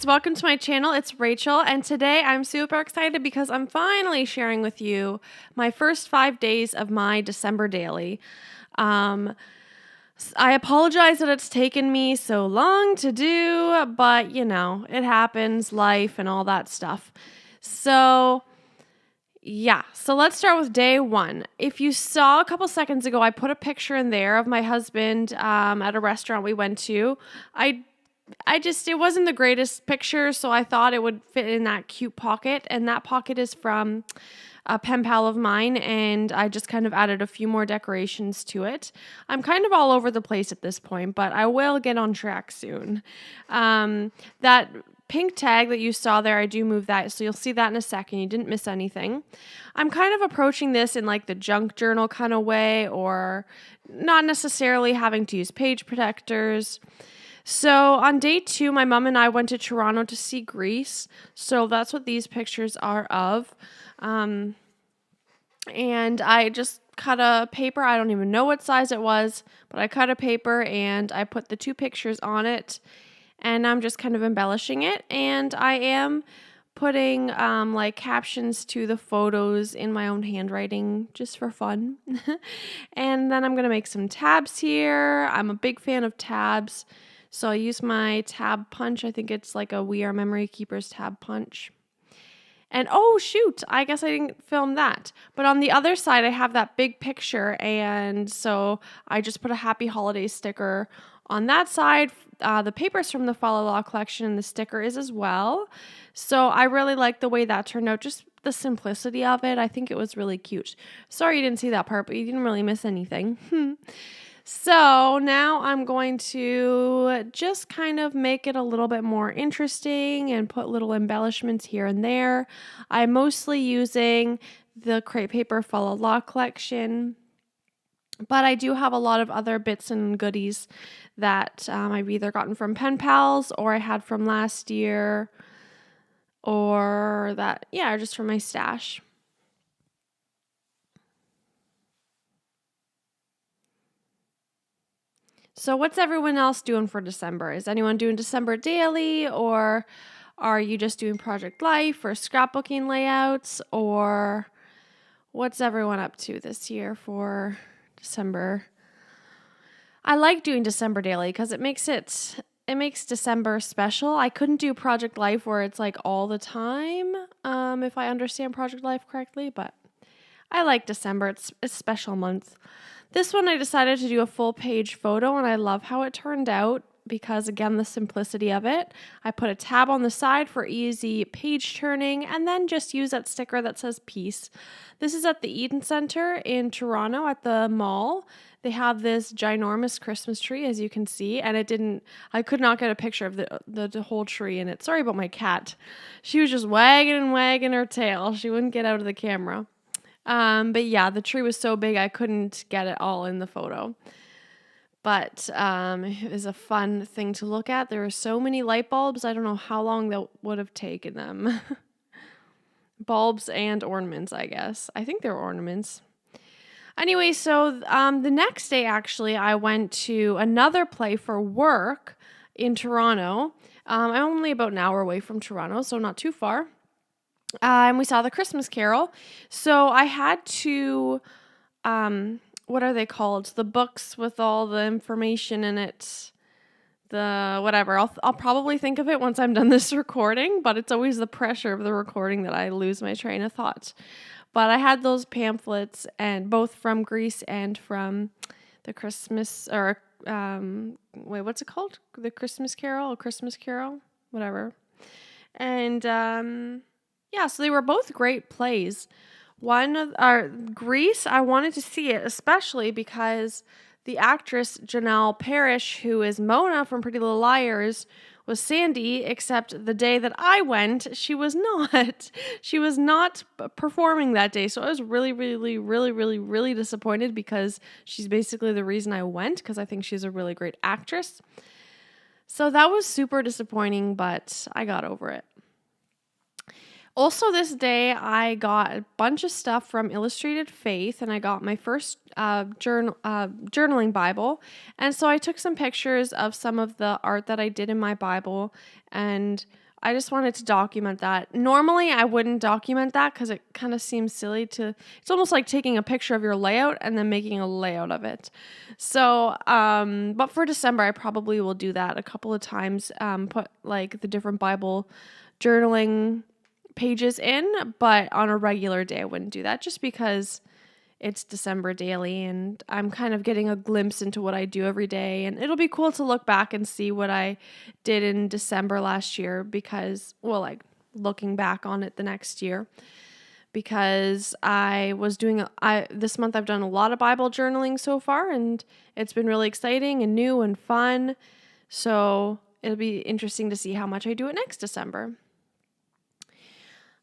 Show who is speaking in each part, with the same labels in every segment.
Speaker 1: guys, welcome to my channel. It's Rachel, and today I'm super excited because I'm finally sharing with you my first 5 days of my December daily. I apologize that it's taken me so long to do, but it happens, life and all that stuff. So let's start with day one. If you saw a couple seconds ago, I put a picture in there of my husband at a restaurant we went to. It wasn't the greatest picture, so I thought it would fit in that cute pocket. And that pocket is from a pen pal of mine, and I just kind of added a few more decorations to it. I'm kind of all over the place at this point, but I will get on track soon. That pink tag that you saw there, I do move that, so you'll see that in a second. You didn't miss anything. I'm kind of approaching this in like the junk journal kind of way, or not necessarily having to use page protectors. So on day 2, my mom and I went to Toronto to see Grease. So that's what these pictures are of. And I just cut a paper. I don't even know what size it was, but I cut a paper and I put the 2 pictures on it. And I'm just kind of embellishing it. And I am putting like captions to the photos in my own handwriting just for fun. And then I'm going to make some tabs here. I'm a big fan of tabs. So I use my tab punch. I think it's like a We Are Memory Keepers tab punch. And oh shoot, I guess I didn't film that. But on the other side, I have that big picture. And so I just put a Happy Holidays sticker on that side. The paper's from the Follow Law collection and the sticker is as well. So I really like the way that turned out. Just the simplicity of it. I think it was really cute. Sorry you didn't see that part, but you didn't really miss anything. So now I'm going to just kind of make it a little bit more interesting and put little embellishments here and there. I'm mostly using the Crepe Paper Follow Law collection, but I do have a lot of other bits and goodies that I've either gotten from pen pals or I had from last year or just from my stash. So what's everyone else doing for December? Is anyone doing December daily, or are you just doing Project Life or scrapbooking layouts, or what's everyone up to this year for December? I like doing December daily because it makes December special. I couldn't do Project Life where it's like all the time, if I understand Project Life correctly, but I like December. It's a special month. This one I decided to do a full page photo, and I love how it turned out because, again, the simplicity of it. I put a tab on the side for easy page turning and then just use that sticker that says peace. This is at the Eden Center in Toronto at the mall. They have this ginormous Christmas tree, as you can see, and I could not get a picture of the whole tree in it. Sorry about my cat. She was just wagging and wagging her tail. She wouldn't get out of the camera. But yeah, the tree was so big I couldn't get it all in the photo. But it was a fun thing to look at. There were so many light bulbs. I don't know how long that would have taken them. Bulbs and ornaments, I guess. I think they're ornaments. Anyway, so the next day, actually, I went to another play for work in Toronto. I'm only about an hour away from Toronto, so not too far. And we saw the Christmas Carol. So I had to, what are they called? The books with all the information in it. Whatever. I'll probably think of it once I'm done this recording, but it's always the pressure of the recording that I lose my train of thought. But I had those pamphlets, and both from Grease and from the Christmas, or what's it called? The Christmas Carol, whatever. And so they were both great plays. Grease, I wanted to see it, especially because the actress Janelle Parrish, who is Mona from Pretty Little Liars, was Sandy, except the day that I went, she was not. She was not performing that day. So I was really, really, really, really, really disappointed because she's basically the reason I went, because I think she's a really great actress. So that was super disappointing, but I got over it. Also this day, I got a bunch of stuff from Illustrated Faith, and I got my first journaling Bible. And so I took some pictures of some of the art that I did in my Bible, and I just wanted to document that. Normally, I wouldn't document that because it kind of seems silly to. It's almost like taking a picture of your layout and then making a layout of it. So, but for December, I probably will do that a couple of times. Put like the different Bible journaling pages in, but on a regular day, I wouldn't do that just because it's December daily and I'm kind of getting a glimpse into what I do every day. And it'll be cool to look back and see what I did in December last year because, well, like looking back on it the next year, because I was doing, this month I've done a lot of Bible journaling so far and it's been really exciting and new and fun. So it'll be interesting to see how much I do it next December.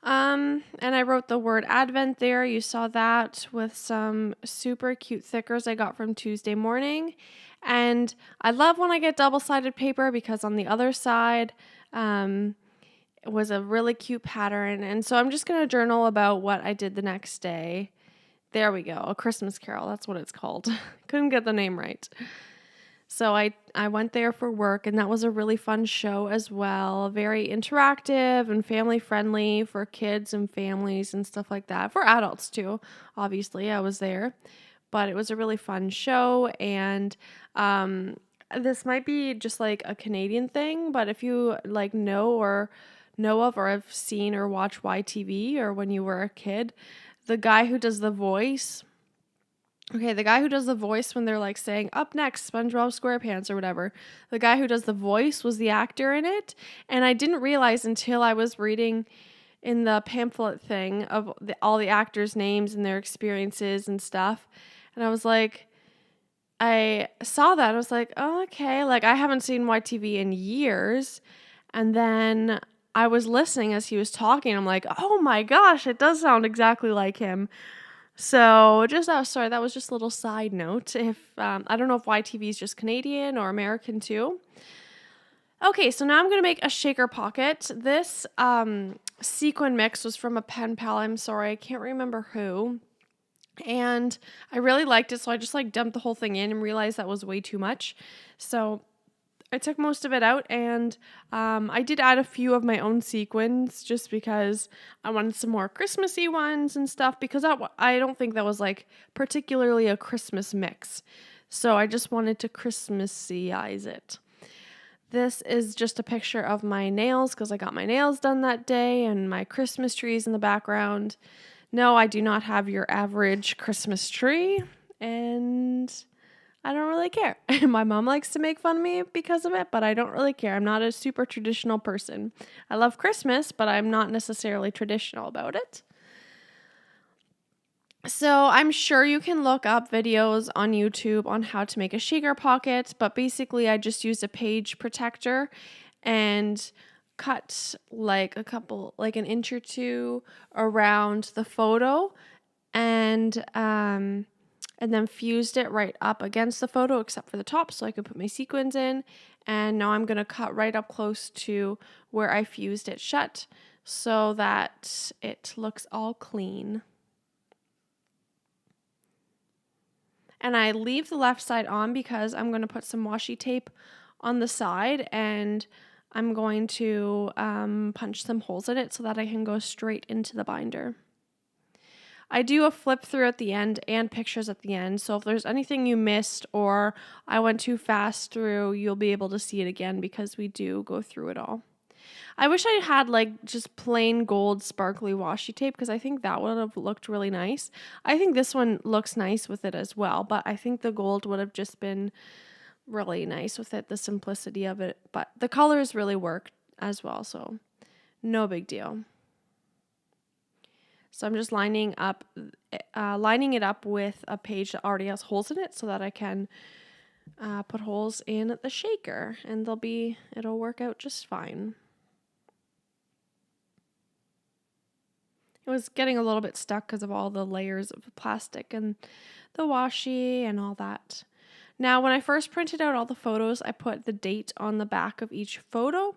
Speaker 1: And I wrote the word Advent there. You saw that with some super cute stickers I got from Tuesday morning. And I love when I get double-sided paper because on the other side, it was a really cute pattern. And so I'm just going to journal about what I did the next day. There we go. A Christmas Carol. That's what it's called. Couldn't get the name right. So I went there for work, and that was a really fun show as well. Very interactive and family friendly for kids and families and stuff like that. For adults too, obviously. I was there. But it was a really fun show, and this might be just like a Canadian thing, but if you like know of or have seen or watched YTV or when you were a kid, the guy who does the voice. Okay, the guy who does the voice when they're like saying, up next, SpongeBob SquarePants or whatever, the guy who does the voice was the actor in it. And I didn't realize until I was reading in the pamphlet thing of all the actors' names and their experiences and stuff. And I was like, I saw that. I was like, oh, okay. Like, I haven't seen YTV in years. And then I was listening as he was talking. I'm like, oh my gosh, it does sound exactly like him. So sorry, that was just a little side note. If I don't know if YTV is just Canadian or American too. Okay, so now I'm going to make a shaker pocket. This sequin mix was from a pen pal. I'm sorry, I can't remember who. And I really liked it, so I just like dumped the whole thing in and realized that was way too much. So I took most of it out, and I did add a few of my own sequins just because I wanted some more Christmassy ones and stuff, because I don't think that was like particularly a Christmas mix. So I just wanted to Christmassyize it. This is just a picture of my nails because I got my nails done that day, and my Christmas trees in the background. No, I do not have your average Christmas tree, and I don't really care. My mom likes to make fun of me because of it, but I don't really care. I'm not a super traditional person. I love Christmas, but I'm not necessarily traditional about it. So I'm sure you can look up videos on YouTube on how to make a shaker pocket, but basically I just used a page protector and cut like an inch or two around the photo, and then fused it right up against the photo except for the top so I could put my sequins in. And now I'm going to cut right up close to where I fused it shut so that it looks all clean. And I leave the left side on because I'm going to put some washi tape on the side, and I'm going to punch some holes in it so that I can go straight into the binder. I do a flip through at the end and pictures at the end, so if there's anything you missed or I went too fast through, you'll be able to see it again because we do go through it all. I wish I had like just plain gold sparkly washi tape because I think that would have looked really nice. I think this one looks nice with it as well, but I think the gold would have just been really nice with it, the simplicity of it. But the colors really work as well, so no big deal. So I'm just lining it up with a page that already has holes in it so that I can put holes in the shaker, and it'll work out just fine. It was getting a little bit stuck because of all the layers of plastic and the washi and all that. Now, when I first printed out all the photos, I put the date on the back of each photo.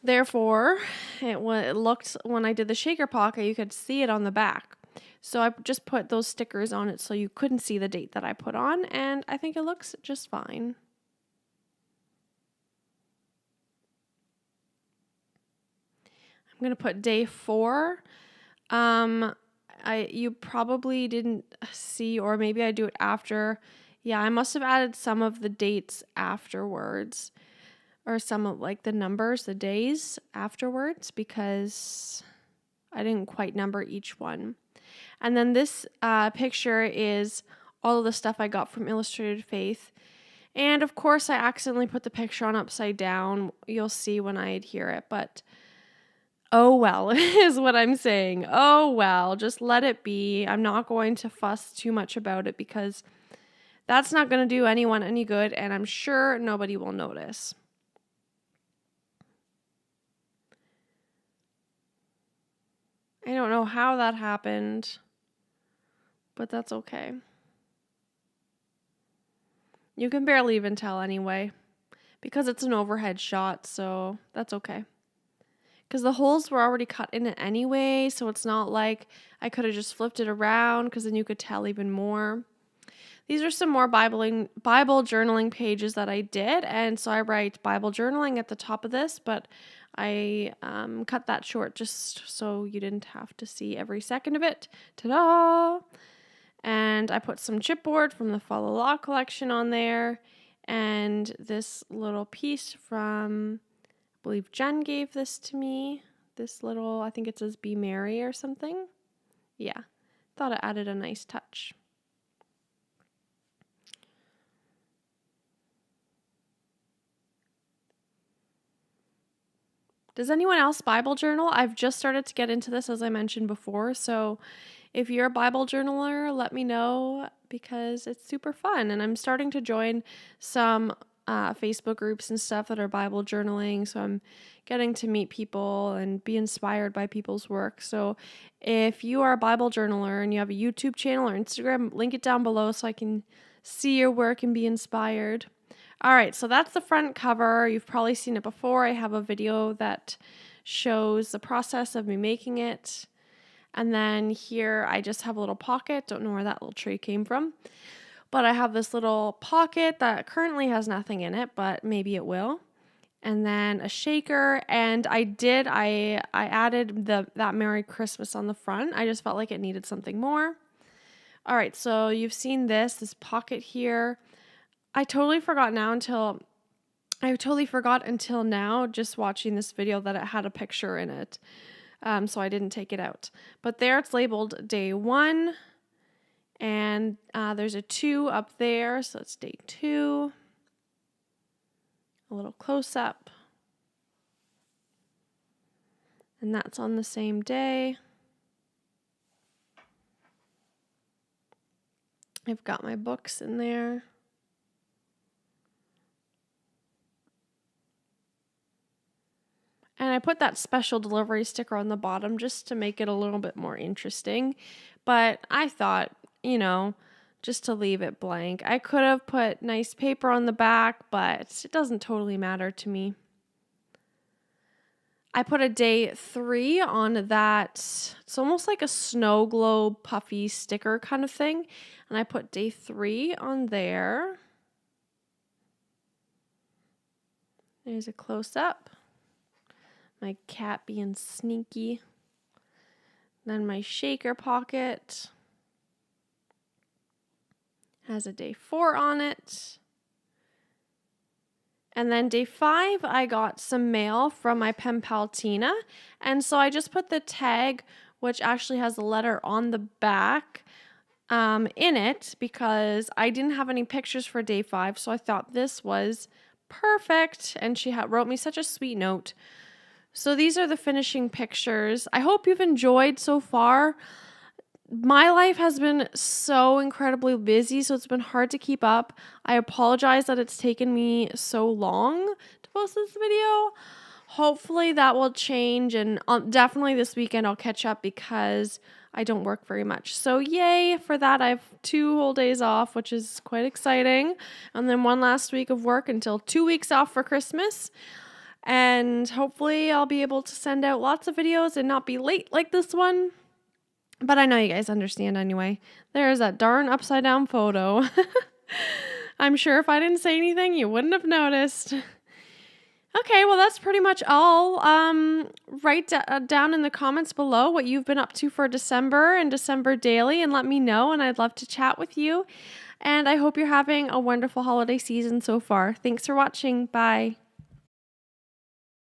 Speaker 1: Therefore, it looked, when I did the shaker pocket, you could see it on the back. So I just put those stickers on it so you couldn't see the date that I put on, and I think it looks just fine. I'm going to put day 4. You probably didn't see, or maybe I do it after. Yeah, I must have added some of the dates afterwards, or some of like the numbers, the days afterwards, because I didn't quite number each one. And then this picture is all of the stuff I got from Illustrated Faith. And of course, I accidentally put the picture on upside down. You'll see when I adhere it, but oh well, is what I'm saying. Oh well, just let it be. I'm not going to fuss too much about it because that's not going to do anyone any good, and I'm sure nobody will notice. I don't know how that happened, but that's okay. You can barely even tell anyway, because it's an overhead shot, so that's okay. Because the holes were already cut in it anyway, so it's not like I could have just flipped it around, because then you could tell even more. These are some more Bible journaling pages that I did, and so I write Bible journaling at the top of this, but I cut that short just so you didn't have to see every second of it. Ta-da! And I put some chipboard from the Follow Law collection on there, and this little piece from, I believe Jen gave this to me. This little, I think it says Be Merry or something. Yeah, thought it added a nice touch. Does anyone else Bible journal? I've just started to get into this, as I mentioned before. So if you're a Bible journaler, let me know, because it's super fun. And I'm starting to join some Facebook groups and stuff that are Bible journaling. So I'm getting to meet people and be inspired by people's work. So if you are a Bible journaler and you have a YouTube channel or Instagram, link it down below so I can see your work and be inspired. All right, so that's the front cover. You've probably seen it before. I have a video that shows the process of me making it. And then here I just have a little pocket. Don't know where that little tray came from. But I have this little pocket that currently has nothing in it, but maybe it will. And then a shaker. And I added that Merry Christmas on the front. I just felt like it needed something more. All right, so you've seen this pocket here. I totally forgot until now, just watching this video, that it had a picture in it. So I didn't take it out. But there it's labeled day 1. And there's a 2 up there. So it's day 2. A little close up. And that's on the same day. I've got my books in there. And I put that special delivery sticker on the bottom just to make it a little bit more interesting. But I thought, just to leave it blank. I could have put nice paper on the back, but it doesn't totally matter to me. I put a day 3 on that. It's almost like a snow globe puffy sticker kind of thing. And I put day 3 on there. There's a close-up. My cat being sneaky. Then my shaker pocket has a day 4 on it. And then day 5, I got some mail from my pen pal Tina. And so I just put the tag, which actually has the letter on the back, in it, because I didn't have any pictures for day 5. So I thought this was perfect. And she wrote me such a sweet note. So these are the finishing pictures. I hope you've enjoyed so far. My life has been so incredibly busy, so it's been hard to keep up. I apologize that it's taken me so long to post this video. Hopefully that will change, and definitely this weekend I'll catch up because I don't work very much. So yay for that. I have 2 whole days off, which is quite exciting. And then 1 last week of work until 2 weeks off for Christmas. And hopefully I'll be able to send out lots of videos and not be late like this one. But I know you guys understand anyway. There's that darn upside down photo. I'm sure if I didn't say anything, you wouldn't have noticed. Okay, well, that's pretty much all. Write down in the comments below what you've been up to for December and December daily and let me know, and I'd love to chat with you. And I hope you're having a wonderful holiday season so far. Thanks for watching. Bye.